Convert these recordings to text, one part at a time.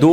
2,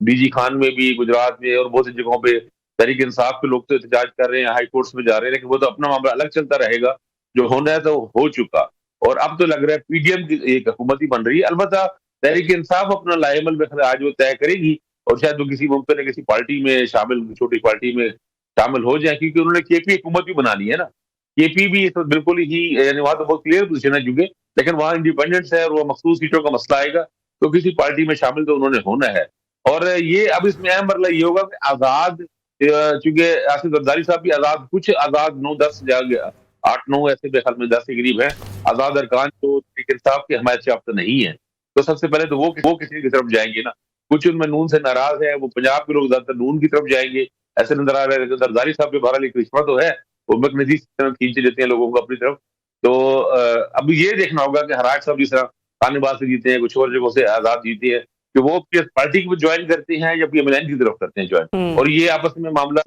DG Khan میں بھی, گجرات میں اور بہت سی جگہوں پہ تحریک انصاف کے لوگ تو احتجاج کر رہے ہیں, ہائی کورٹس میں جا رہے ہیں, لیکن وہ تو اپنا معاملہ الگ چلتا رہے گا. جو ہونا ہے تو ہو چکا, اور اب تو لگ رہا ہے PDM کی ایک حکومت ہی بن رہی ہے. البتہ تحریک انصاف اپنا لائے عمل میں آج وہ طے کرے گی, اور شاید وہ کسی ممکن ہے کسی پارٹی میں شامل, چھوٹی پارٹی میں شامل ہو جائیں, کیونکہ انہوں نے KP حکومت بھی بنا لی ہے نا. KP بھی بالکل ہی, یعنی وہاں تو بہت کلیئر پوزیشن ہے چونکہ, لیکن وہاں انڈیپینڈنس ہے اور وہ مخصوص سیٹوں کا مسئلہ آئے گا, تو کسی پارٹی میں شامل تو انہوں نے ہونا ہے. اور یہ اب اس میں اہم مرحلہ یہ ہوگا کہ آزاد, چونکہ آصف زرداری صاحب بھی آزاد, کچھ آزاد 9-10 جگہ 8-9 ایسے بے خیال میں 10 کے قریب ہیں آزاد ارکان جو تحریک انصاف کی حمایت سے یافتہ نہیں ہیں. تو سب سے پہلے تو وہ کسی کی طرف جائیں گے نا. کچھ ان میں نون سے ناراض ہیں, وہ پنجاب کے لوگ زیادہ تر نون کی طرف جائیں گے ایسے نظر آ رہا ہے. زرداری صاحب کے بہرحال ایک رشوہ تو ہے, وہ مکنیزی کھینچے دیتے ہیں لوگوں کو اپنی طرف. تو اب یہ دیکھنا ہوگا کہ ہراج صاحب جس طرح خان آباد سے جیتے ہیں, کچھ اور جگہوں سے آزاد جیتے ہیں, کہ وہ پارٹی کی جوائن کرتے ہیں یا PMLN کی طرف کرتے ہیں جوائن, اور یہ آپس میں معاملہ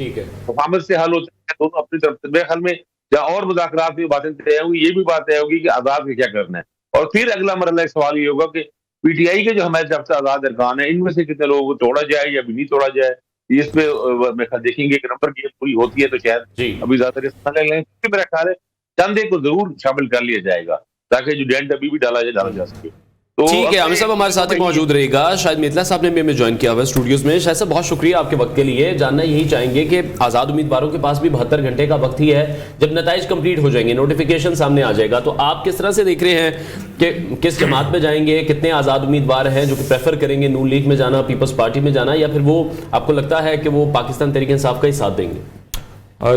مفاہمت سے حل ہوتا ہے دونوں اپنی طرف سے. میرے خیال میں جہاں اور مذاکرات میں باتیں طے ہوں گی, یہ بھی بات طے ہوگی کہ آزاد کے کیا کرنا ہے. اور پھر اگلا مرحلہ سوال یہ ہوگا کہ PTI کے جو حمایت یافتہ آزاد ارکان ہیں, ان میں سے کتنے لوگوں کو توڑا جائے یا بھی نہیں توڑا جائے. اس پہ دیکھیں گے کہ نمبر کی پوری ہوتی ہے تو شاید ابھی زیادہ رسک نہ لے لیں. میرا خیال ہے چند ایک کو ضرور شامل کر لیا جائے گا تاکہ جو ڈینٹ ابھی بھی ڈالا جا سکے. ٹھیک ہے, عامر صاحب ہمارے ساتھ موجود رہے گا. شاید میتلا صاحب نے بھی ہمیں جوائن کیا ہوا ہے اسٹوڈیوز میں. شاید صاحب بہت شکریہ آپ کے وقت کے لیے. جاننا یہی چاہیں گے کہ آزاد امیدواروں کے پاس بھی 72 گھنٹے کا وقت ہی ہے, جب نتائج کمپلیٹ ہو جائیں گے, نوٹیفیکیشن سامنے آ جائے گا, تو آپ کس طرح سے دیکھ رہے ہیں کہ کس جماعت میں جائیں گے, کتنے آزاد امیدوار ہیں جو کہ پریفر کریں گے نون لیگ میں جانا, پیپلز پارٹی میں جانا, یا پھر وہ آپ کو لگتا ہے کہ وہ پاکستان تحریک انصاف کا ہی ساتھ دیں گے؟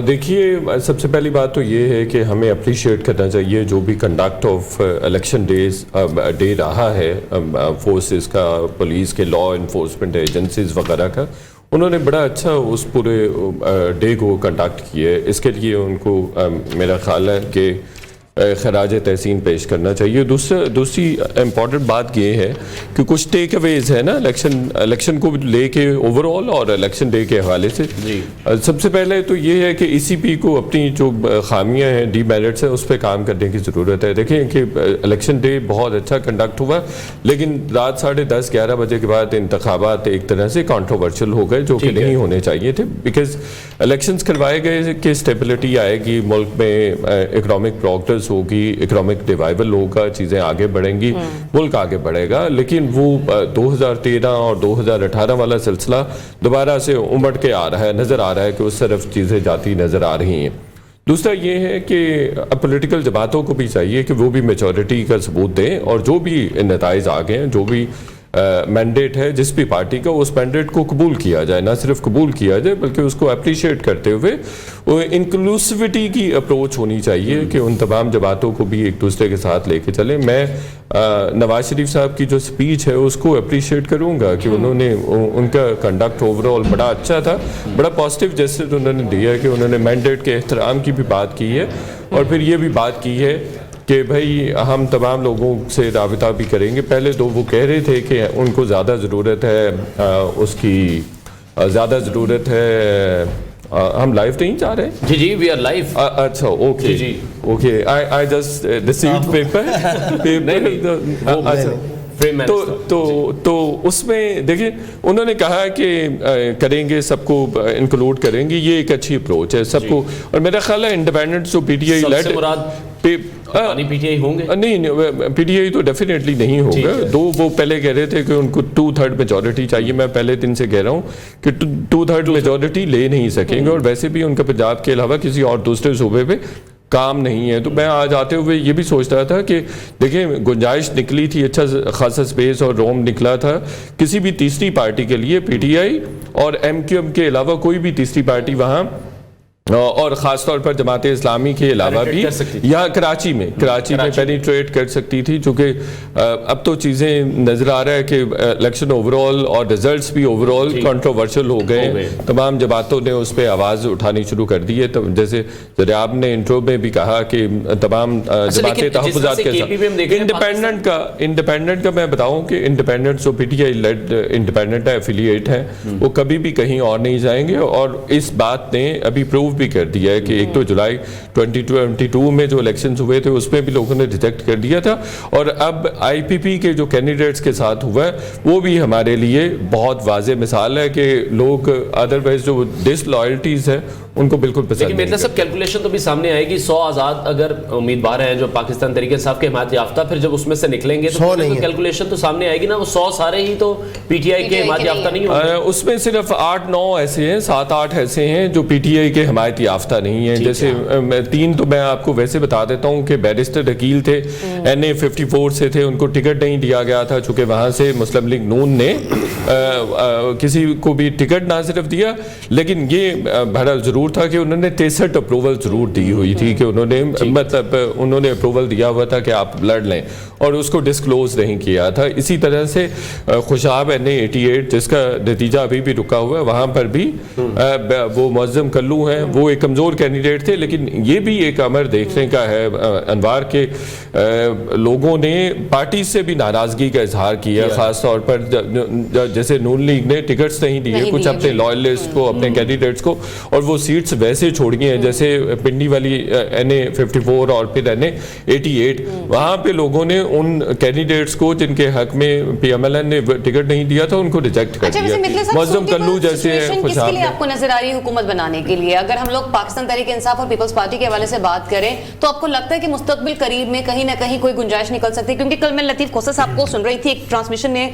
دیکھیے, سب سے پہلی بات تو یہ ہے کہ ہمیں اپریشیٹ کرنا چاہیے جو بھی کنڈکٹ آف الیکشن ڈے رہا ہے فورسز کا, پولیس کے, لا انفورسمنٹ ایجنسیز وغیرہ کا. انہوں نے بڑا اچھا اس پورے ڈے کو کنڈکٹ کیا ہے. اس کے لیے ان کو میرا خیال ہے کہ خراج تحسین پیش کرنا چاہیے. دوسری امپورٹنٹ بات یہ ہے کہ کچھ ٹیک اویز ہے نا الیکشن کو لے کے اوور آل اور الیکشن ڈے کے حوالے سے. سب سے پہلے تو یہ ہے کہ ECP کو اپنی جو خامیاں ہیں, ڈی میرٹس ہیں, اس پہ کام کرنے کی ضرورت ہے. دیکھیں کہ الیکشن ڈے بہت اچھا کنڈکٹ ہوا, لیکن رات 10:30-11 بجے کے بعد انتخابات ایک طرح سے کانٹروورشل ہو گئے, جو کہ نہیں ہونے چاہیے تھے. بیکاز الیکشنز کروائے گئے کہ اسٹیبلٹی آئے گی ملک میں, اکنامک پروگریس ہوگی, اکنامک ڈیوائول ہوگا, چیزیں آگے بڑھیں گی, ملک آگے بڑھے گا. لیکن وہ 2013 اور 2018 والا سلسلہ دوبارہ سے امڑ کے آ رہا ہے, نظر آ رہا ہے کہ اس طرف چیزیں جاتی نظر آ رہی ہیں. دوسرا یہ ہے کہ پولیٹیکل جماعتوں کو بھی چاہیے کہ وہ بھی میچورٹی کا ثبوت دیں, اور جو بھی نتائج آ گئے ہیں, جو بھی مینڈیٹ ہے جس بھی پارٹی کا, اس مینڈیٹ کو قبول کیا جائے. نہ صرف قبول کیا جائے بلکہ اس کو اپریشیٹ کرتے ہوئے انکلوسیوٹی کی اپروچ ہونی چاہیے کہ ان تمام جماعتوں کو بھی ایک دوسرے کے ساتھ لے کے چلیں. میں نواز شریف صاحب کی جو سپیچ ہے اس کو اپریشیٹ کروں گا کہ انہوں نے, ان کا کنڈکٹ اوور آل بڑا اچھا تھا, بڑا پازیٹیو جیسے انہوں نے دیا کہ انہوں نے مینڈیٹ کے احترام کی بھی بات کی ہے, اور پھر یہ بھی بات کی ہے کہ بھائی ہم تمام لوگوں سے رابطہ بھی کریں گے. پہلے تو وہ کہہ رہے تھے کہ ان کو زیادہ ضرورت ہے, اس کی زیادہ ضرورت ہے. ہم لائیو نہیں جا رہے ہیں؟ جی وی آر لائیو. اچھا okay okay, I just received paper. تو اس میں دیکھیں انہوں نے کہا کہ کریں گے, سب کو انکلوڈ کریں گے, یہ ایک اچھی اپروچ ہے سب کو. اور میرا خیال ہے انڈیپینڈنٹ جو PTI لیڈ PTI ہوں گے, نہیں PTI تو ڈیفینیٹلی نہیں ہوگا. وہ پہلے کہہ رہے تھے کہ ان کو 2/3 میجورٹی چاہیے. میں پہلے دن سے کہہ رہا ہوں کہ 2/3 میجورٹی لے نہیں سکیں گے, اور ویسے بھی ان کا پنجاب کے علاوہ کسی اور دوسرے صوبے پہ کام نہیں ہے. تو میں آج آتے ہوئے یہ بھی سوچ رہا تھا کہ دیکھیں گنجائش نکلی تھی, اچھا خاصا سپیس اور روم نکلا تھا کسی بھی تیسری پارٹی کے لیے. PTI اور MQM کے علاوہ کوئی بھی تیسری پارٹی وہاں, اور خاص طور پر جماعت اسلامی کے علاوہ بھی یہاں کراچی میں پینیٹریٹ کر سکتی تھی. چونکہ اب تو چیزیں نظر آ رہا ہے کہ الیکشن اوور آل اور ریزلٹس بھی اوور آل کنٹروورشل ہو گئے. تمام جماعتوں نے اس پہ آواز اٹھانی شروع کر دی ہے. جیسے ذریعہ نے انٹرو میں بھی کہا کہ تمام جماعتیں تحفظات کے ساتھ. انڈیپینڈنٹ کا میں بتاؤں کہ انڈیپینڈنٹ جو PTI لیڈ انڈیپینڈنٹ ہے, ایفیلیٹ ہے, وہ کبھی بھی کہیں اور نہیں جائیں گے. اور اس بات نے ابھی پروو بھی کر دیا ہے کہ 1 جولائی 2022 میں جو الیکشنز ہوئے تھے اس میں بھی لوگوں نے ریجیکٹ کر دیا تھا، اور اب آئی پی پی کے جو کینڈیڈیٹس کے ساتھ ہوا ہے وہ بھی ہمارے لیے بہت واضح مثال ہے کہ لوگ ادروائز جو ڈس لائلٹیز ہیں ان کو بالکل پسند لیکن مرزا صاحب کیلکولیشن تو بھی سامنے آئے گی، 100 آزاد اگر امیدوار ہیں جو پاکستان تحریک انصاف کے حمایت یافتہ، پھر جب اس میں سے نکلیں گے تو کیلکولیشن تو سامنے آئے گی نا، وہ 100 سارے ہی تو پی ٹی آئی کے حمایت یافتہ نہیں ہوں گے. اس میں صرف 8-9 ایسے ہیں، 7-8 ایسے ہیں جو پی ٹی آئی کے حمایت یافتہ نہیں ہیں. جیسے 3 تو میں آپ کو ویسے بتا دیتا ہوں کہ بیرسٹر عقیل تھے، NA54 سے تھے، ان کو ٹکٹ نہیں دیا گیا تھا چونکہ وہاں سے مسلم لیگ نون نے کسی کو بھی ٹکٹ نہ صرف دیا، لیکن یہ بہرحال ضرور تھا کہ انہوں نے 63 اپروول ضرور دی ہوئی تھی کہ انہوں نے مطلب انہوں نے اپروول دیا ہوا تھا کہ آپ لڑ لیں، اور اس کو ڈسکلوز نہیں کیا تھا. اسی طرح سے خوشاب NA88 جس کا نتیجہ ابھی بھی رکا ہوا ہے، وہاں پر بھی وہ معظم کلو ہیں، وہ ایک کمزور کینڈیڈیٹ تھے، لیکن یہ بھی ایک امر دیکھنے کا ہے انوار کے لوگوں نے پارٹی سے بھی ناراضگی کا اظہار کیا، خاص طور پر جیسے نون لیگ نے ٹکٹس نہیں دیے کچھ اپنے لائلسٹ کو، اپنے کینڈیڈیٹس کو، اور وہ سیٹس ویسے چھوڑی ہیں جیسے پنڈی والی NA54 اور پھر NA88. وہاں پہ لوگوں نے ان کینڈیڈیٹس کو جن کے حق میں پی ایم ایل این نے ٹکٹ نہیں دیا تھا ان کو ریجیکٹ کر دیا. معظم کلو جیسے کس کے لیے آپ کو نظر آ رہی ہے حکومت بنانے کے لیے؟ اگر ہم لوگ پاکستان تحریک انصاف اور پیپلز پارٹی کے حوالے سے بات کریں تو آپ کو لگتا ہے کہ مستقبل قریب میں کہیں نہ کہیں کوئی گنجائش نکل سکتی ہے؟ کیونکہ کل میں لطیف کوسہ صاحب کو سن رہی تھی، ایک ٹرانسمیشن میں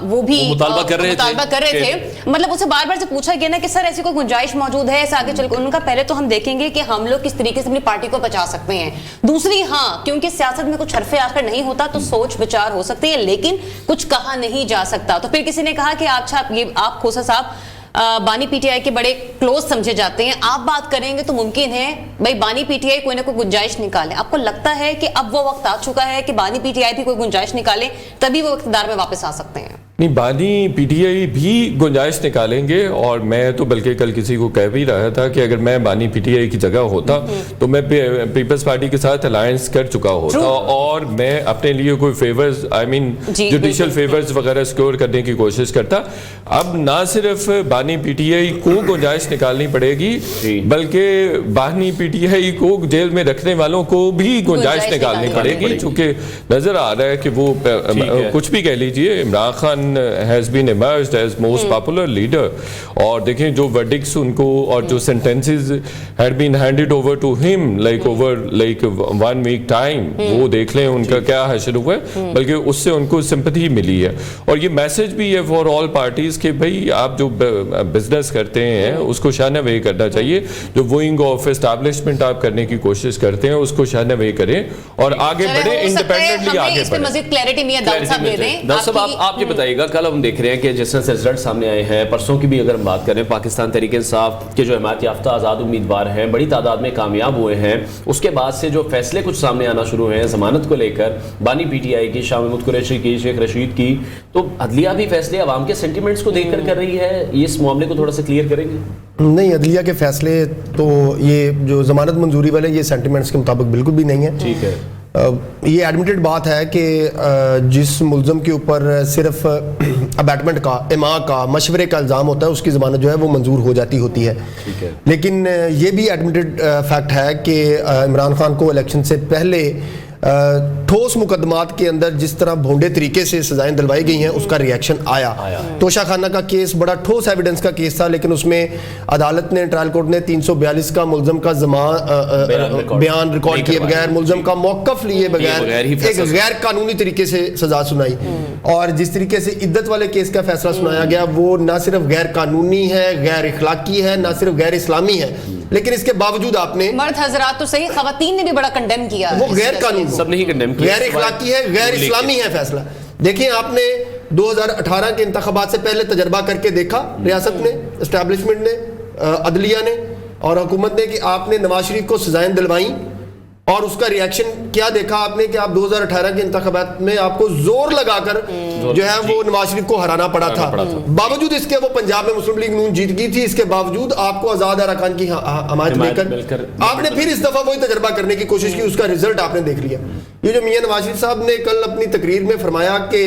وہ بھی مطالبہ کر رہے تھے، مطلب اسے بار بار سے پوچھا گیا نا کہ سر ایسی کوئی گنجائش موجود ہے ایسے آگے چل کر؟ ان کا پہلے تو ہم دیکھیں گے کہ ہم لوگ کس طریقے سے اپنی پارٹی کو بچا سکتے ہیں، دوسری ہاں کیونکہ سیاست میں کچھ حرف آخر نہیں ہوتا تو سوچ بچار ہو سکتی ہے لیکن کچھ کہا نہیں جا سکتا. تو پھر کسی نے کہا کہ اچھا آپ کھوسہ صاحب بانی پی ٹی آئی کے بڑے کلوز سمجھے جاتے ہیں، آپ بات کریں گے تو ممکن ہے بھائی بانی پی ٹی آئی کوئی نہ کوئی گنجائش نکالے. آپ کو لگتا ہے کہ اب وہ وقت آ چکا ہے کہ بانی پی ٹی آئی بھی کوئی گنجائش نکالے تبھی وہ اقتدار میں واپس آ سکتے ہیں؟ نہیں، بانی پی ٹی آئی بھی گنجائش نکالیں گے، اور میں تو بلکہ کل کسی کو کہہ بھی رہا تھا کہ اگر میں بانی پی ٹی آئی کی جگہ ہوتا تو میں پیپلز پارٹی کے ساتھ الائنس کر چکا ہوتا اور میں اپنے لیے کوئی فیورز جوڈیشل فیورز وغیرہ سیکور کرنے کی کوشش کرتا. اب نہ صرف بانی پی ٹی آئی کو گنجائش نکالنی پڑے گی بلکہ بانی پی ٹی آئی کو جیل میں رکھنے والوں کو بھی گنجائش نکالنی پڑے گی، چونکہ نظر آ رہا ہے کہ وہ کچھ بھی کہہ لیجئے Imran Khan has been emerged as most popular leader، اور دیکھیں جو verdicts ان کو اور جو sentences had been handed over to him like over like 1 week time، وہ دیکھ لیں ان کا کیا حشر ہوا ہے، بلکہ اس سے ان کو sympathy ملی ہے. اور یہ میسج بھی ہے for all parties کہ بھئی آپ جو بزنس کرتے ہیں اس کو شانہ وے کرنا چاہیے، جو ووئنگ آف اسٹیبلشمنٹ آپ کرنے کی کوشش کرتے ہیں اس کو شانہ وے کریں اور آگے بڑھیں، انڈیپینڈنٹلی آگے بڑھیں. مزید کلیئرٹی میں داؤد صاحب دے دیں. داؤد صاحب آپ یہ بتائیے گا، کل ہم دیکھ رہے ہیں کہ جس طرح سے رزلٹ سامنے آئے ہیں، پرسوں کی بھی اگر ہم بات کریں، پاکستان تحریک انصاف کے جو حمایت یافتہ آزاد امیدوار ہیں بڑی تعداد میں کامیاب ہوئے ہیں. اس کے بعد سے جو فیصلے کچھ سامنے آنا شروع ہوئے ہیں ضمانت کو لے کر، بانی پی ٹی آئی کی، شاہ محمود قریشی کی، شیخ رشید کی، تو عدلیہ بھی فیصلے عوام کے سینٹیمنٹس کو دیکھ کر رہی ہے. یہ اس معاملے کو تھوڑا سا کلیئر کریں گے؟ نہیں، عدلیہ کے فیصلے تو یہ جو ضمانت منظوری والے یہ سینٹیمنٹس کے مطابق بالکل بھی نہیں ہے. ٹھیک ہے، یہ ایڈمیٹڈ بات ہے کہ جس ملزم کے اوپر صرف ابیٹمنٹ کا، اماں کا، مشورے کا الزام ہوتا ہے اس کی ضمانت جو ہے وہ منظور ہو جاتی ہوتی ہے. لیکن یہ بھی ایڈمیٹڈ فیکٹ ہے کہ عمران خان کو الیکشن سے پہلے ٹھوس مقدمات کے اندر جس طرح بھونڈے طریقے سے سزائیں دلوائی گئی ہیں اس کا ریئیکشن آیا. توشہ خانہ کا کیس بڑا ٹھوس ایویڈنس کا کیس تھا، لیکن اس میں عدالت نے، ٹرائل کورٹ نے 342 کا ملزم کا بیان ریکارڈ کیے بغیر، ملزم کا موقف لیے بغیر ایک غیر قانونی طریقے سے سزا سنائی. اور جس طریقے سے عدت والے کیس کا فیصلہ سنایا گیا وہ نہ صرف غیر قانونی ہے، غیر اخلاقی ہے، نہ صرف غیر اسلامی ہے، لیکن اس کے باوجود آپ نے مرد حضرات تو صحیح، خواتین نے بھی بڑا کنڈیم کیا، وہ غیر قانونی، سب نے ہی کنڈیم کیا، غیر اخلاقی ہے، غیر اسلامی ہے فیصلہ. دیکھیں آپ نے 2018 کے انتخابات سے پہلے تجربہ کر کے دیکھا، ریاست نے، اسٹیبلشمنٹ نے، عدلیہ نے اور حکومت نے، کہ آپ نے نواز شریف کو سزائیں دلوائیں اور اس کا ریاکشن کیا دیکھا آپ نے کہ آپ 2018 کے انتخابات میں آپ کو زور لگا کر جو ہے وہ نواز شریف کو ہرانا پڑا تھا. باوجود اس کے وہ پنجاب میں مسلم لیگ نون جیت گئی تھی، اس کے باوجود آپ کو آزاد ارکان کی حمایت مل کر آپ نے پھر اس دفعہ وہی تجربہ کرنے کی کوشش کی، اس کا رزلٹ آپ نے دیکھ لیا. یہ جو میاں نواز شریف صاحب نے کل اپنی تقریر میں فرمایا کہ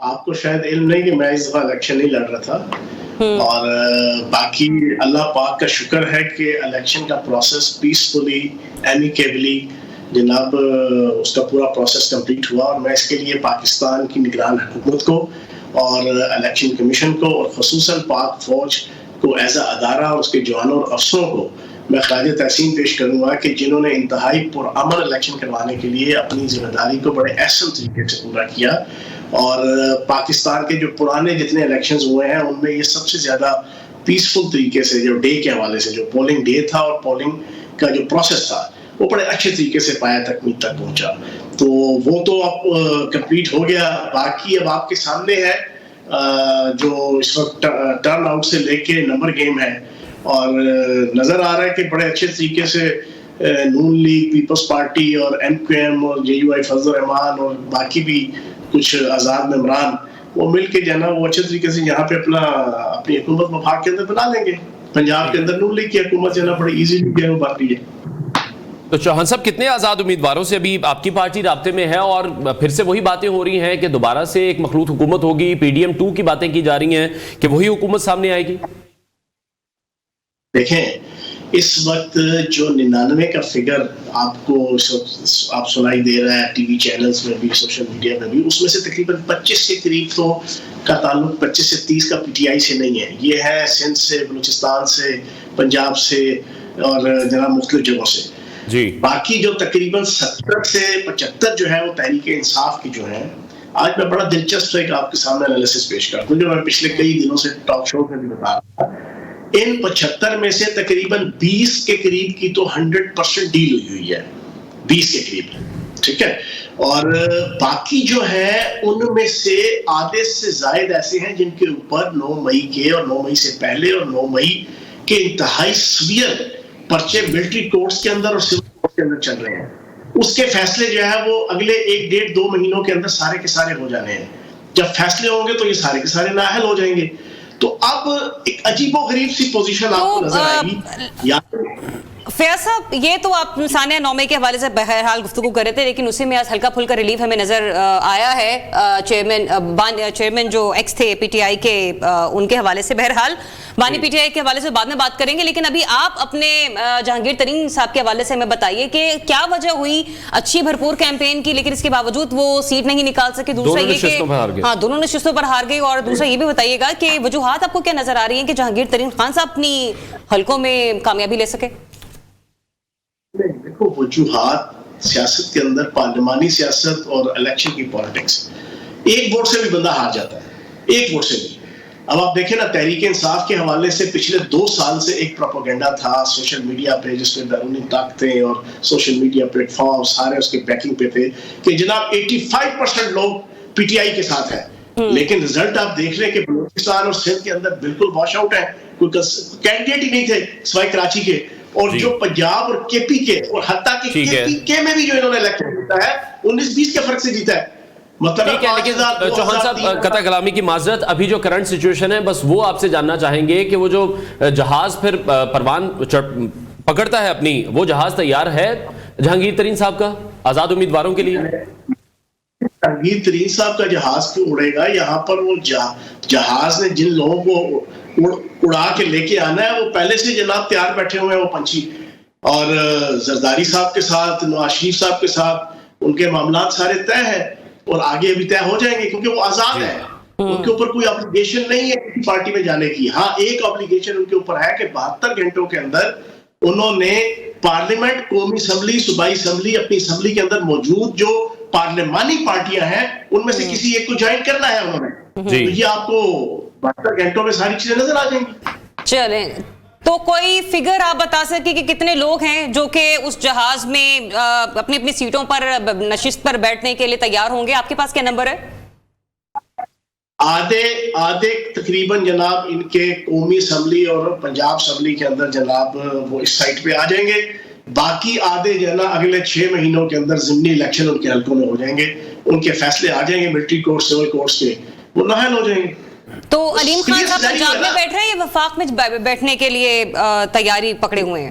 آپ کو شاید علم نہیں کہ میں اس دفعہ الیکشن نہیں لڑ رہا تھا، اور باقی اللہ پاک کا شکر ہے کہ الیکشن کا پروسیس پیسفلی ایمیکیبلی جناب اس کا پورا پروسیس کمپلیٹ ہوا، اور میں اس کے لیے پاکستان کی نگران حکومت کو اور الیکشن کمیشن کو اور خصوصاً پاک فوج کو ایز اے ادارہ اور اس کے جوانوں اور افسروں کو میں خراج تحسین پیش کروں گا کہ جنہوں نے انتہائی پرامن الیکشن کروانے کے لیے اپنی ذمہ داری کو بڑے احسن طریقے سے پورا کیا، اور پاکستان کے جو پرانے جتنے الیکشنز ہوئے ہیں ان میں یہ سب سے زیادہ پیسفل طریقے سے جو ڈے کے حوالے سے جو پولنگ ڈے تھا اور پولنگ کا جو پروسیس تھا وہ بڑے اچھے طریقے سے پایا تکمیل تک پہنچا، تو وہ تو اب کمپلیٹ ہو گیا۔ باقی اب آپ کے سامنے ہے جو اس وقت ٹرن آؤٹ سے لے کے نمبر گیم ہے، اور نظر آ رہا ہے کہ بڑے اچھے طریقے سے نون لیگ، پیپلز پارٹی اور ایم کیو ایم اور جے یو آئی فضل الرحمان اور باقی بھی کچھ آزاد ممبران وہ مل کے جو ہے نا وہ اچھے طریقے سے یہاں پہ اپنی حکومت وفاق کے اندر بنا لیں گے۔ پنجاب کے اندر نون لیگ کی حکومت جو ہے نا بڑی ایزیلی جو ہے وہ باقی ہے۔ تو چوہان صاحب کتنے آزاد امیدواروں سے ابھی آپ کی پارٹی رابطے میں ہے، اور پھر سے وہی باتیں ہو رہی ہیں کہ دوبارہ سے ایک مخلوط حکومت ہوگی، پی ڈی ایم 2 کی باتیں کی جا رہی ہیں کہ وہی حکومت سامنے آئے گی؟ دیکھیں اس وقت جو 99 کا فگر آپ کو آپ سنائی دے رہا ہے ٹی وی چینلز میں بھی، سوشل میڈیا میں بھی، اس میں سے تقریباً 25 کے قریب تو کا تعلق 25 سے 30 کا پی ٹی آئی سے نہیں ہے، یہ ہے سندھ سے، بلوچستان سے، پنجاب سے اور جناب مختلف جگہوں سے جی۔ باقی جو تقریباً 70 سے 75 جو ہے وہ تحریک انصاف کی جو ہے۔ آج میں بڑا دلچسپ ہے کہ آپ کے سامنے انالیسس پیش کرتا ہوں جو میں پچھلے کئی دنوں سے ٹاک شو میں بھی بتا رہا تھا۔ ان 75 میں سے تقریباً 20 کے قریب کی تو 100% ڈیل ہوئی ہے، 20 کے قریب، ٹھیک ہے، اور باقی جو ہے ان میں سے آدھے سے زائد ایسے ہیں جن کے اوپر 9 مئی کے اور 9 مئی سے پہلے اور 9 مئی کے انتہائی سویر پرچے ملٹری کورٹس کے اندر اور سول کورٹ کے اندر چل رہے ہیں۔ اس کے فیصلے جو ہے وہ اگلے 1 ڈیڑھ 2 مہینوں کے اندر سارے کے سارے ہو جانے ہیں۔ جب فیصلے ہوں گے تو یہ سارے کے سارے نااہل ہو جائیں گے۔ تو اب ایک عجیب و غریب سی پوزیشن آپ کو نظر آئے گی۔ فیاض صاحب یہ تو آپ ثانیہ 9 مئی کے حوالے سے بہرحال گفتگو کر رہے تھے، لیکن اسی میں آج ہلکا پھلکا ریلیف ہمیں نظر آیا ہے چیئرمین جو ایکس تھے پی ٹی آئی کے، ان کے حوالے سے، بہرحال بانی پی ٹی آئی کے حوالے سے بعد میں بات کریں گے، لیکن ابھی آپ اپنے جہانگیر ترین صاحب کے حوالے سے ہمیں بتائیے کہ کیا وجہ ہوئی اچھی بھرپور کیمپین کی لیکن اس کے باوجود وہ سیٹ نہیں نکال سکے؟ دوسرا یہ کہ ہاں دونوں نشستوں پر ہار گئی، اور دوسرا یہ بھی بتائیے گا کہ وجوہات آپ کو کیا نظر آ رہی ہیں کہ جہانگیر ترین خان صاحب اپنی حلقوں میں کامیابی لے سکے؟ دیکھو وجوہات سیاست کے اندر، پارلیمانی سیاست اور الیکشن کی پالیٹکس، ایک ووٹ سے بھی بندہ ہار جاتا ہے، ایک ووٹ سے بھی۔ اب آپ دیکھیں نا تحریک انصاف کے حوالے سے پچھلے 2 سال سے ایک پروپیگنڈا تھا سوشل میڈیا پہ جس میں بیرونی طاقتیں اور سوشل میڈیا پلیٹ فارم سارے اس کے بیکنگ پہ تھے کہ جناب 85% لوگ پی ٹی آئی کے ساتھ ہیں، لیکن رزلٹ آپ دیکھ لیں کہ بلوچستان اور سندھ کے اندر بالکل واش آؤٹ ہے، کوئی کینڈیڈیٹ ہی نہیں تھے سوائے کراچی کے، اور جو پنجاب اور کے پی کے اور حتیٰ کہ کے پی کے میں بھی جو انہوں نے الیکشن جیتا ہے 19-20 کے فرق سے جیتا ہے۔ ٹھیک ہے، لیکن چوہان صاحب قطع کلامی کی معذرت، ابھی جو کرنٹ سچویشن ہے بس وہ آپ سے جاننا چاہیں گے کہ وہ جو جہاز پھر پروان پکڑتا ہے اپنی، وہ جہاز تیار ہے جہانگیر ترین صاحب کا آزاد امیدواروں کے لیے؟ جہانگیر ترین صاحب کا جہاز کیوں اڑے گا؟ یہاں پر وہ جہاز نے جن لوگوں کو اڑا کے لے کے آنا ہے وہ پہلے سے جناب تیار بیٹھے ہوئے ہیں وہ پنچھی، اور زرداری صاحب کے ساتھ، نواز شریف صاحب کے ساتھ ان کے معاملات سارے طے ہیں اور آگے بھی طے ہو جائیں گے کیونکہ وہ آزاد ہیں، ان کے اوپر کوئی اپلیکیشن نہیں ہے کسی پارٹی میں جانے کی۔ ہاں ایک اپلیکیشن ان کے اوپر ہے کہ 72 گھنٹوں کے اندر انہوں نے پارلیمنٹ، قومی اسمبلی، صوبائی اسمبلی، اپنی اسمبلی کے اندر موجود جو پارلیمانی پارٹیاں ہیں ان میں سے کسی ایک کو جوائن کرنا ہے انہوں نے، تو یہ آپ کو 72 گھنٹوں میں ساری چیزیں نظر آ جائیں گی۔ چلیں تو کوئی فگر آپ بتا سکیں کہ کتنے لوگ ہیں جو کہ اس جہاز میں اپنی اپنی سیٹوں پر نشست پر بیٹھنے کے لیے تیار ہوں گے؟ آپ کے پاس کیا نمبر ہے؟ آدھے تقریباً جناب ان کے قومی اسمبلی اور پنجاب اسمبلی کے اندر جناب وہ اس سائٹ پہ آ جائیں گے، باقی آدھے جناب اگلے 6 مہینوں کے اندر ضمنی الیکشن ان کے حلقوں میں ہو جائیں گے، ان کے فیصلے آ جائیں گے ملٹری کورٹ، سول کورٹس کے، وہ نااہل ہو جائیں گے۔ تو علیم خان صاحب پنجاب میں بیٹھ رہے ہیں یا وفاق میں بیٹھنے کے لیے تیاری پکڑے ہوئے ہیں؟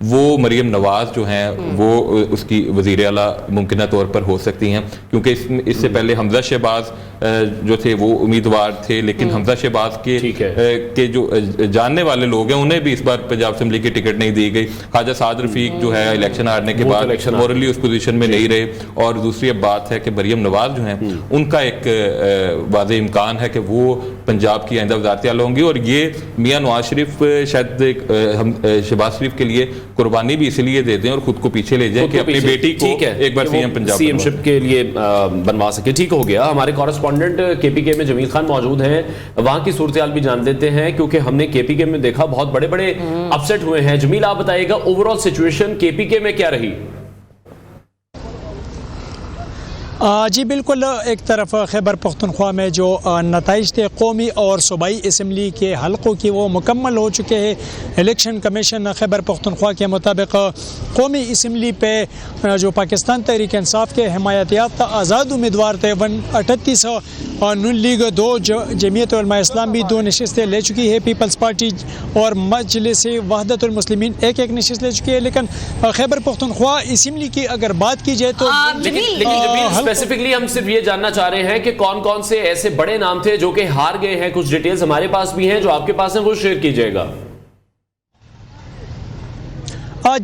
وہ مریم نواز جو ہیں وہ اس کی وزیر اعلیٰ ممکنہ طور پر ہو سکتی ہیں، کیونکہ اس سے پہلے حمزہ شہباز جو تھے وہ امیدوار تھے، لیکن حمزہ شہباز کے جو جاننے والے لوگ ہیں انہیں بھی اس بار پنجاب اسمبلی کی ٹکٹ نہیں دی گئی. خواجہ سعد رفیق جو ہے الیکشن ہارنے کے بعد مورلی اس پوزیشن میں نہیں رہے. اور دوسری اب بات ہے کہ مریم نواز جو ہیں ان کا ایک واضح امکان ہے کہ وہ پنجاب کی آئندہ وزارت اعلیٰ ہوں گی، اور یہ میاں نواز شریف شاید شہباز شریف کے لیے قربانی بھی اس لیے دے دیں اور خود کو پیچھے لے جائیں کہ اپنی بیٹی کو ایک بار C M Punjab C M ship کے لیے بنوا سکے. ٹھیک ہو گیا. ہمارے کورسپونڈنٹ کے پی کے میں جمیل خان موجود ہیں، وہاں کی صورتحال بھی جان دیتے ہیں کیونکہ ہم نے کے پی کے میں دیکھا بہت بڑے بڑے اپسیٹ ہوئے ہیں. جمیل آپ بتائیے گا اوور آل سچویشن کے پی کے میں کیا رہی؟ جی بالکل، ایک طرف خیبر پختونخوا میں جو نتائج تھے قومی اور صوبائی اسمبلی کے حلقوں کی وہ مکمل ہو چکے ہیں. الیکشن کمیشن خیبر پختونخوا کے مطابق قومی اسمبلی پہ جو پاکستان تحریک انصاف کے حمایت یافتہ آزاد امیدوار تھے 138 اور نون لیگ 2، جمعیت علماء اسلام بھی 2 نشستیں لے چکی ہے، پیپلز پارٹی اور مجلس وحدت المسلمین ایک نشست لے چکی ہے. لیکن خیبر پختونخوا اسمبلی کی اگر بات کی جائے تو اسپیسیفکلی ہم صرف یہ جاننا چاہ رہے ہیں کہ کون کون سے ایسے بڑے نام تھے جو کہ ہار گئے ہیں. کچھ ڈیٹیلز ہمارے پاس بھی ہیں، جو آپ کے پاس ہیں وہ شیئر کیجئے گا.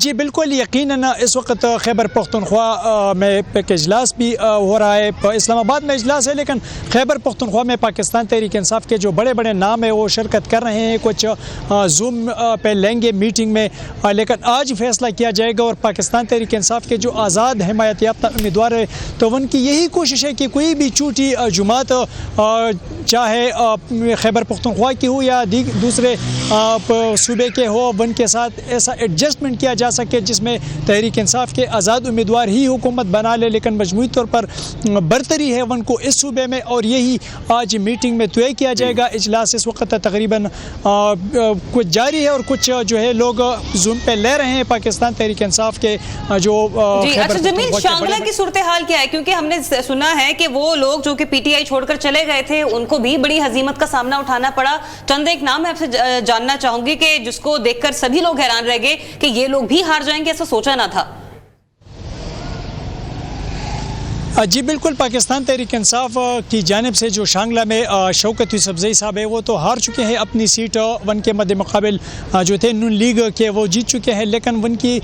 جی بالکل، یقیناً اس وقت خیبر پختونخوا میں ایک اجلاس بھی ہو رہا ہے. اسلام آباد میں اجلاس ہے، لیکن خیبر پختونخوا میں پاکستان تحریک انصاف کے جو بڑے بڑے نام ہیں وہ شرکت کر رہے ہیں. کچھ زوم پہ لیں گے میٹنگ میں، لیکن آج فیصلہ کیا جائے گا. اور پاکستان تحریک انصاف کے جو آزاد حمایت یافتہ امیدوار ہیں تو ان کی یہی کوشش ہے کہ کوئی بھی چھوٹی جماعت چاہے خیبر پختونخوا کی ہو یا دوسرے صوبے کے ہو، ان کے ساتھ ایسا ایڈجسٹمنٹ کیا جا سکے جس میں تحریک انصاف کے آزاد امیدوار ہی حکومت بنا لے. لیکن مجموعی طور پر برتری ہے ان کو اس صوبے میں، اور یہی آج میٹنگ میں طے کیا جائے گا. اجلاس اس وقت تقریباً کچھ جاری ہے اور کچھ جو ہے لوگ زوم پہ لے رہے ہیں پاکستان تحریک انصاف کے جو اچھا جمیل، شانگلہ کی صورتحال کیا ہے؟ کیونکہ ہم نے سنا ہے کہ وہ لوگ جو کہ پی ٹی آئی چھوڑ کر چلے گئے تھے ان کو بھی بڑی ہزیمت کا سامنا اٹھانا پڑا. چند ایک نام میں آپ سے جاننا چاہوں گی کہ جس کو دیکھ کر سبھی لوگ حیران رہ گئے کہ یہ لوگ بھی ہار جائیں گے، ایسا سوچا نہ تھا. جی بالکل، پاکستان تحریک انصاف کی جانب سے جو شانگلہ میں شوکت یوسفزئی صاحب ہے وہ تو ہار چکے ہیں اپنی سیٹ. ون کے مد مقابل جو تھے نون لیگ کے وہ جیت چکے ہیں، لیکن ون کی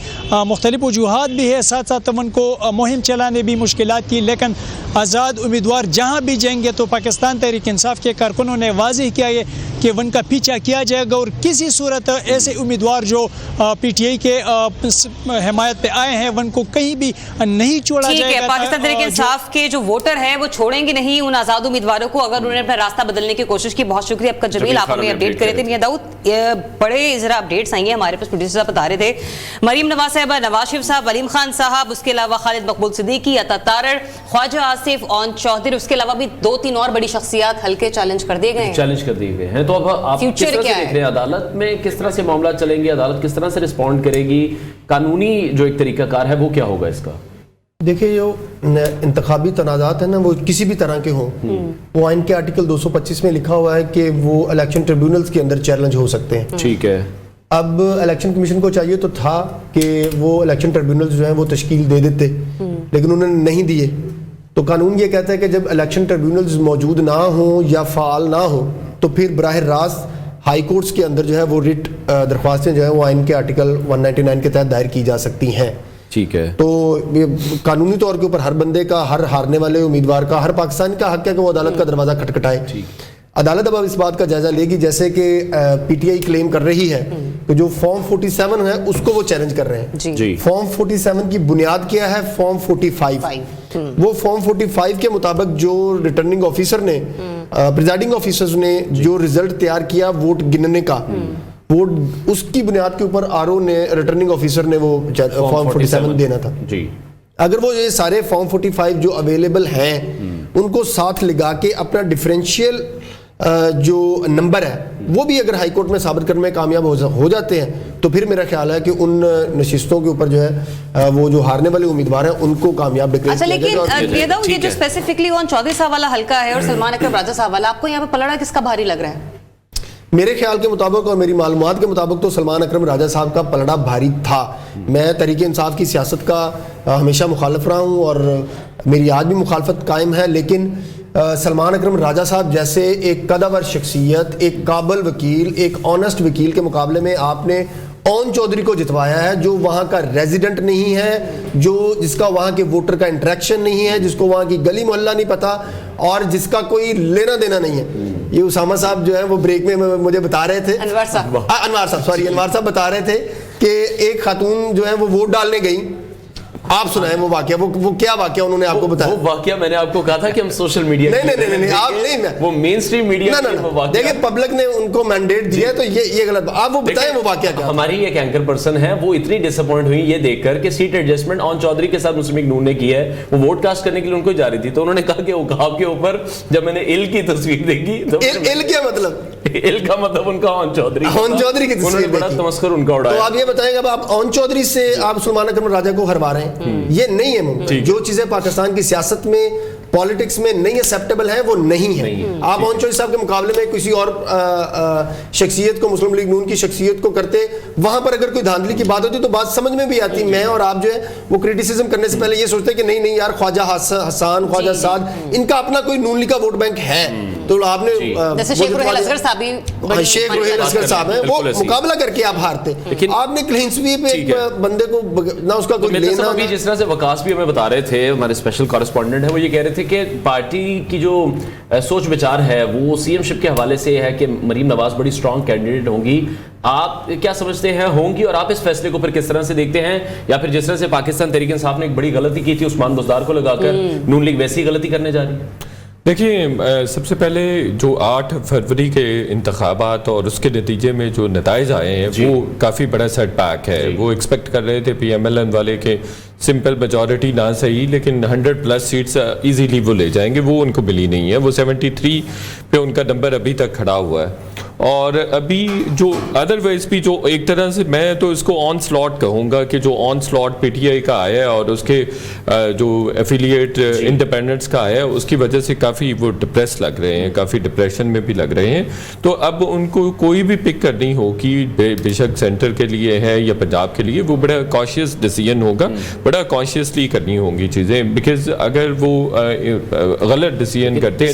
مختلف وجوہات بھی ہے. ساتھ ساتھ ون کو مہم چلانے بھی مشکلات کی. لیکن آزاد امیدوار جہاں بھی جائیں گے تو پاکستان تحریک انصاف کے کارکنوں نے واضح کیا ہے کہ ون کا پیچھا کیا جائے گا، اور کسی صورت ایسے امیدوار جو پی ٹی آئی کے حمایت پہ آئے ہیں ون کو کہیں بھی نہیں چھوڑا جائے گا. پاکستان تحریک انصاف کے جو ووٹر ہیں وہ چھوڑیں گے نہیں ان آزاد امیدواروں کو اگر انہوں نے اپنا راستہ بدلنے کی کوشش کی. بہت شکریہ آپ کا جمیل، آپ ہمیں اپڈیٹ کرے تھے. میاں داؤد، بڑے ذرا اپڈیٹس آئی ہیں ہمارے پاس، پروڈیوسر صاحب بتا رہے تھے مریم نواز صاحبہ، نواز شریف صاحب، علیم خان صاحب، اس کے علاوہ خالد مقبول صدیقی، عطا تارڑ، خواجہ آصف، اون چودھری، اس کے علاوہ بھی 2-3 اور بڑی شخصیات ہلکے چیلنج کر دیے گئے ہیں. تو اب آپ کس طرح سے دیکھ رہے ہیں عدالت میں کس طرح سے معاملات چلیں گے؟ عدالت کس طرح سے رسپونڈ کرے گی؟ قانونی جو ایک طریقہ کار ہے وہ کیا ہوگا اس کا؟ دیکھیں، جو انتخابی تنازعات ہیں نا وہ کسی بھی طرح کے ہوں، وہ آئین کے آرٹیکل 225 میں لکھا ہوا ہے کہ وہ الیکشن ٹریبیونلز کے اندر چیلنج ہو سکتے ہیں. ٹھیک ہے. اب الیکشن کمیشن کو چاہیے تو تھا کہ وہ الیکشن ٹریبیونلز جو ہیں وہ تشکیل دے دیتے، لیکن انہوں نے نہیں دیے. تو قانون یہ کہتا ہے کہ جب الیکشن ٹریبیونلز موجود نہ ہوں یا فعال نہ ہوں تو پھر براہ راست ہائی کورٹس کے اندر جو ہے وہ ریٹ درخواستیں جو ہیں وہ آئین کے آرٹیکل 199 کے تحت دائر کی جا سکتی ہیں. ٹھیک ہے. تو قانونی طور کے اوپر ہر بندے کا، ہر ہارنے والے امیدوار کا، ہر پاکستانی کا حق ہے کہ وہ عدالت کا دروازہ کھٹکھٹائے. عدالت اب اس بات کا جائزہ لے گی، جیسے کہ پی ٹی آئی کلیم کر رہی ہے کہ جو فارم 47 ہے اس کو وہ چیلنج کر رہے ہیں. فارم 47 کی بنیاد کیا ہے؟ فارم 45. وہ فارم 45 کے مطابق جو ریٹرننگ آفیسر نے، پریزائڈنگ آفیسرز نے جو رزلٹ تیار کیا ووٹ گننے کا، وہ اس کی بنیاد کے اوپر آر او نے، ریٹرننگ آفیسر نے وہ فارم 47 دینا تھا. اگر وہ یہ سارے فارم 45 جو اویلیبل ہیں ان کو ساتھ لگا کے اپنا ڈفرینشیل جو نمبر ہے وہ بھی اگر ہائی کورٹ میں ثابت کرنے میں کامیاب ہو جاتے ہیں تو پھر میرا خیال ہے کہ ان نشستوں کے اوپر جو ہے وہ جو ہارنے والے امیدوار ہیں ان کو کامیاب ڈکلیئر کیا جائے گا. لیکن یہ جو اسپیسیفکلی اون چودھری صاحب والا حلقہ ہے اور سلمان اکرم راجہ صاحب والا، آپ کو یہاں پہ پلڑا کس کا بھاری لگ رہا ہے؟ میرے خیال کے مطابق اور میری معلومات کے مطابق تو سلمان اکرم راجہ صاحب کا پلڑا بھاری تھا. میں تحریک انصاف کی سیاست کا ہمیشہ مخالف رہا ہوں اور میری آج بھی مخالفت قائم ہے، لیکن سلمان اکرم راجہ صاحب جیسے ایک قدور شخصیت، ایک قابل وکیل، ایک آنسٹ وکیل کے مقابلے میں آپ نے اون چودھری کو جتوایا ہے، جو وہاں کا ریزیڈنٹ نہیں ہے، جس کا وہاں کے ووٹر کا انٹریکشن نہیں ہے، جس کو وہاں کی گلی محلہ نہیں پتا اور جس کا کوئی لینا دینا نہیں ہے. یہ اسامہ صاحب جو ہے وہ بریک میں مجھے بتا رہے تھے، انوار صاحب بتا رہے تھے کہ ایک خاتون جو ہے وہ ووٹ ڈالنے گئی. آپ سنائیں وہ واقعہ، وہ کیا واقعہ انہوں نے آپ کو بتایا؟ وہ واقعہ میں نے آپ کو کہا تھا کہ ہم سوشل میڈیا نہیں آپ نہیں، وہ مین سٹریم میڈیا دیکھیں پبلک نے ان کو مینڈیٹ دیا ہے تو یہ غلط. آپ وہ بتائیں وہ واقعہ کیا. ہماری ایک اینکر پرسن ہے، وہ اتنی ڈس اپوائنٹ ہوئی یہ دیکھ کر کہ سیٹ ایڈجسٹمنٹ اون چودھری کے ساتھ مسلم لیگ نون نے کی ہے. وہ ووٹ کاسٹ کرنے کے لیے ان کو جا رہی تھی تو انہوں نے کہا کہ عقاب کے اوپر جب میں نے ال کی تصویر دیکھی تو ال کیا مطلب؟ ال کا مطلب ان کا اون چودھری کی تصویر بڑا تمسخر ان کا اڑایا. تو آپ یہ بتائیں گے آپ اون چودھری سے آپ سلمان اکرم راجہ کو ہروا رہے ہیں، یہ نہیں ہے ممکن. جو چیزیں پاکستان کی سیاست میں پالیٹکس میں نہیں ایکسیپٹیبل ہیں وہ نہیں ہے. آپ اون چودھری صاحب کے مقابلے میں کسی اور شخصیت کو، مسلم لیگ نون کی شخصیت کو کرتے، وہاں پر اگر کوئی دھاندلی کی بات ہوتی تو بات سمجھ میں بھی آتی. میں اور آپ جو ہے وہ کریٹیسزم کرنے سے پہلے یہ سوچتے کہ نہیں یار خواجہ حسان، خواجہ سعد ان کا اپنا کوئی نون لیگ کا ووٹ بینک ہے. تو آپ نے جیسے شیخ روحیل اصغر صاحب ہیں وہ مقابلہ کر کے آپ ہارتے. آپ نے کلین سویپ ایک بندے کو نہ اس کا کوئی لینا. ابھی جس طرح سے وقاص بھی ہمیں بتا رہے تھے، ہمارے اسپیشل کورسپونڈنٹ ہیں، وہ یہ کہہ رہے تھے کہ پارٹی کی جو سوچ بچار ہے وہ سی ایم شپ کے حوالے سے ہے کہ مریم نواز بڑی اسٹرانگ کینڈیڈیٹ ہوں گی. آپ کیا سمجھتے ہیں ہوں گی، اور آپ اس فیصلے کو پھر کس طرح سے دیکھتے ہیں؟ یا پھر جس طرح سے پاکستان تحریک انصاف نے ایک بڑی غلطی کی تھی عثمان بزدار کو لگا کر، نون لیگ ویسی غلطی کرنے جا رہی ہے؟ دیکھیں سب سے پہلے جو 8 فروری کے انتخابات اور اس کے نتیجے میں جو نتائج آئے ہیں وہ کافی بڑا سیٹ بیک ہے. وہ ایکسپیکٹ کر رہے تھے پی ایم ایل این والے کے سمپل میجورٹی نہ صحیح لیکن 100+ سیٹس ایزیلی وہ لے جائیں گے. وہ ان کو ملی نہیں ہے. وہ 73 پہ ان کا نمبر ابھی تک کھڑا ہوا ہے. اور ابھی جو ادروائز بھی جو ایک طرح سے میں تو اس کو آن سلاٹ کہوں گا کہ جو آن سلاٹ پی ٹی آئی کا آیا ہے اور اس کے جو ایفیلیٹ انڈیپینڈنٹس کا آیا ہے اس کی وجہ سے کافی وہ ڈپریس لگ رہے ہیں، کافی ڈپریشن میں بھی لگ رہے ہیں. تو اب ان کو کوئی بھی پک کرنی ہوگی، بے شک سینٹر کے لیے ہے یا پنجاب کے لیے، وہ بڑا کاشیس ڈیسیژن ہوگا، بڑا کانشیسلی کرنی ہوں گی چیزیں. بیکاز اگر وہ غلط ڈیسیژن کرتے ہیں،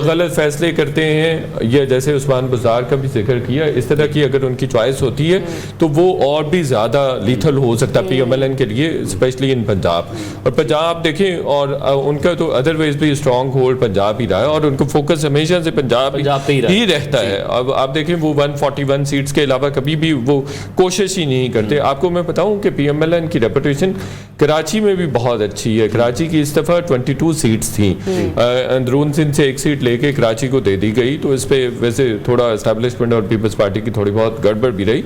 غلط فیصلے کرتے ہیں، یہ جیسے عثمان بزدار کا بھی ذکر کیا، اس طرح کی اگر ان کی چوائس ہوتی ہے تو وہ اور بھی زیادہ لیتھل ہو سکتا ہے پی ایم ایل این کے لیے، اسپیشلی ان پنجاب. اور پنجاب دیکھیں، اور ان کا تو ادروائز بھی اسٹرانگ ہولڈ پنجاب ہی رہا ہے اور ان کو فوکس ہمیشہ سے پنجاب ہی رہتا ہے. اب آپ دیکھیں وہ 141 سیٹس کے علاوہ کبھی بھی وہ کوشش ہی نہیں کرتے. آپ کو میں بتاؤں کہ پی ایم ایل این کی ریپوٹیشن کراچی میں بھی بہت اچھی ہے. کراچی کی اس دفعہ 22 سیٹس تھیں، اندرون سندھ سے 1 سیٹ لے کے کراچی کو دے دی گئی. تو اس پہ ویسے تھوڑا اسٹیبلشمنٹ اور پیپلز پارٹی کی تھوڑی بہت گڑبڑ بھی رہی،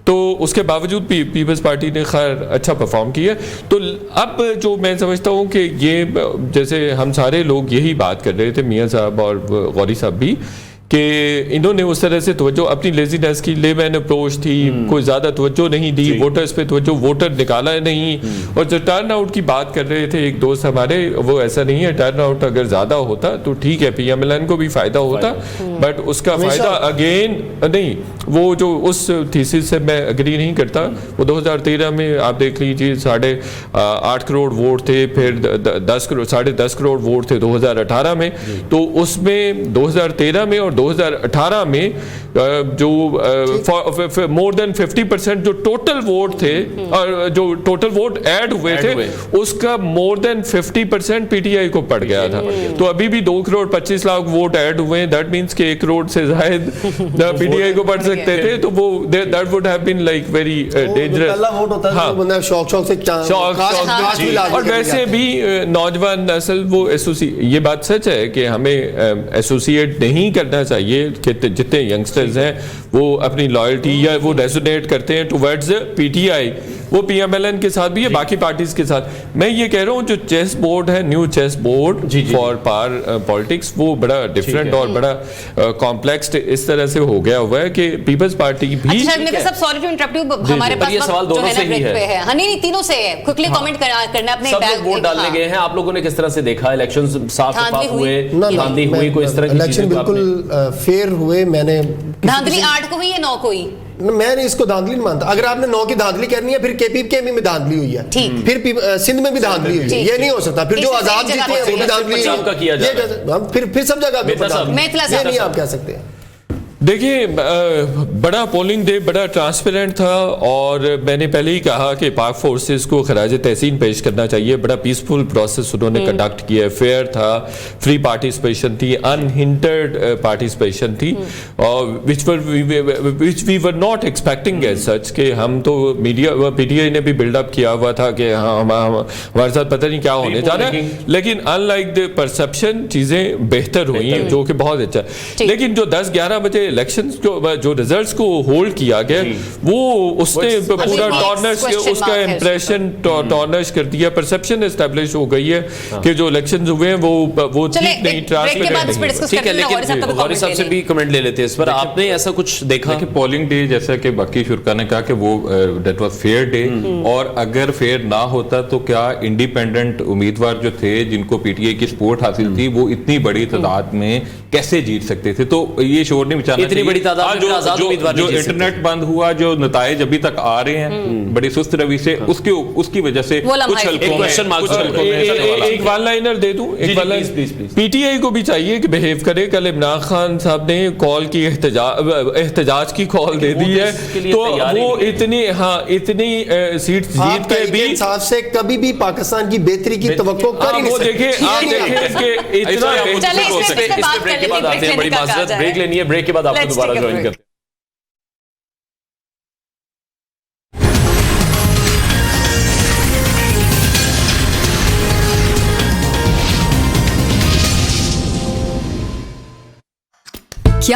تو اس کے باوجود بھی پیپلز پارٹی نے خیر اچھا پرفارم کیا. تو اب جو میں سمجھتا ہوں کہ یہ جیسے ہم سارے لوگ یہی بات کر رہے تھے، میاں صاحب اور غوری صاحب بھی، کہ انہوں نے اس طرح سے توجہ اپنی لیزینس کی لے مین اپروچ تھی، کوئی زیادہ توجہ نہیں دی ووٹرز پہ، توجہ ووٹر نکالا نہیں. اور جو ٹرن آؤٹ کی بات کر رہے تھے ایک دوست ہمارے، وہ ایسا نہیں ہے. ٹرن آؤٹ اگر زیادہ ہوتا تو ٹھیک ہے، پی ایم ایل این کو بھی فائدہ ہوتا، بٹ اس کا فائدہ اگین نہیں. وہ جو اس تھیسس سے میں اگری نہیں کرتا. وہ 2013 میں آپ دیکھ لیجیے 8.5 کروڑ ووٹ تھے، پھر 10.5 کروڑ ووٹ تھے 2018 میں. تو اس میں 2013 میں اور 2018 میں جو مور دین 50% جو ٹوٹل ووٹ تھے اور جو ٹوٹل ووٹ ایڈ ہوئے تھے اس کا مور دین 50% پی ٹی آئی کو پڑ گیا تھا. تو ابھی بھی 2 کروڑ 25 لاکھ ووٹ ایڈ ہوئے ہیں. دیٹ مینس کہ 1 کروڑ سے زائد پی ٹی آئی کو پڑ سکتے تھے. تو وہ that would have been like very dangerous. اور ویسے بھی نوجوان نسل وہ یہ بات سچ ہے کہ ہمیں ایسوسیٹ نہیں کرنا چاہیے کہ جتنے ینگسٹرز ہیں وہ اپنی لائلٹی یا وہ ریزونیٹ کرتے ہیں ٹوورڈز پی ٹی آئی، وہ پی ایم ایل این کے ساتھ بھی ہے، باقی پارٹیز کے ساتھ. میں یہ کہہ رہا ہوں جو چیس بورڈ ہے، new chess board for power politics, وہ بڑا ڈفرینٹ اور بڑا کمپلیکس اس طرح سے ہو گیا ہوا ہے کہ پیپلز پارٹی بھی. سوری ٹو انٹرپٹ، ہمارے پاس یہ سوال دونوں سے ہی ہے. نہیں تینوں سے ہے. کوئکلی کمنٹ کرنا اپنے سب ووٹ ڈالنے گئے ہیں. آپ لوگوں نے کس طرح سے دیکھا الیکشن صاف شفاف ہوئے، دھاندلی ہوئی، کوئی اس طرح کی چیزیں؟ بالکل فیئر ہوئے. میں نے دھاندلی 8 کو ہوئی یا 9 کو ہوئی؟ میں نے اس کو دھاندلی نہیں مانتا. اگر آپ نے 9 کی دھاندلی کرنی ہے پھر KPKM میں دھاندلی ہوئی ہے, پھر سندھ میں بھی دھاندلی ہوئی ہے, یہ نہیں ہو سکتا. پھر جو آزاد جیتے ہیں وہ بھی دھاندلی ہوئی, پھر سب جگہ یہ نہیں آپ کہہ سکتے. دیکھیے بڑا پولنگ ڈے بڑا ٹرانسپیرنٹ تھا, اور میں نے پہلے ہی کہا کہ پاک فورسز کو خراج تحسین پیش کرنا چاہیے. بڑا پیسفل پروسیس انہوں نے کنڈکٹ کیا, فیئر تھا, فری پارٹیسپیشن تھی, انہنٹرڈ پارٹیسپیشن تھی, which we were not expecting as such. کہ ہم تو میڈیا PTI نے بھی بلڈ اپ کیا ہوا تھا کہ ہمارے ساتھ پتہ نہیں کیا ہونے جا رہا ہے, لیکن ان لائک دا پرسپشن چیزیں بہتر ہوئی ہیں, جو کہ بہت اچھا. لیکن جو 10-11 بجے الیکشنز کو جو ریزلٹس کو ہولڈ کیا گیا, وہ اس نے پورا ٹارنش, اس کا امپریشن ٹارنش کر دیا. پرسپشن اسٹیبلش ہو گئی ہے کہ جو الیکشنز ہوئے ہیں وہ ٹھیک نہیں, ٹرانسپیرنٹ نہیں. ٹھیک ہے, لیکن غوری صاحب سے بھی کمنٹ لے لیتے ہیں اس پر. آپ نے ایسا کچھ دیکھا کہ پولنگ ڈے جیسا کہ باقی شرکا نے کہا کہ وہ دیٹ واز فیئر ڈے, اور اگر فیئر نہ ہوتا تو کیا انڈیپینڈنٹ امیدوار جو تھے جن کو PTI کی سپورٹ حاصل تھی وہ اتنی بڑی تعداد میں کیسے جیت سکتے تھے؟ تو یہ شور نہیں مچانا اتنی بڑی تعداد میں آزاد امیدوار جو انٹرنیٹ بند ہوا, جو نتائج ابھی تک آ رہے ہیں بڑی سست روی سے, اس کی وجہ سے کچھ حلقوں میں ایک ون لائنر دے دوں. PTI کو بھی چاہیے کہ بہیو کرے. کل عمران خان صاحب نے کال کی, احتجاج کی کال دے دی ہے, تو وہ اتنی سیٹ جیت کے بھی انصاف سے کبھی بھی پاکستان کی بہتری کی توقع کر ہی نہیں سکتے. آپ دیکھیں کہ اتنا بریک کے بعد آتے ہیں, بڑی معذرت, بریک لینی ہے, بریک کے بعد آپ کو دوبارہ جوائن کرتے ہیں.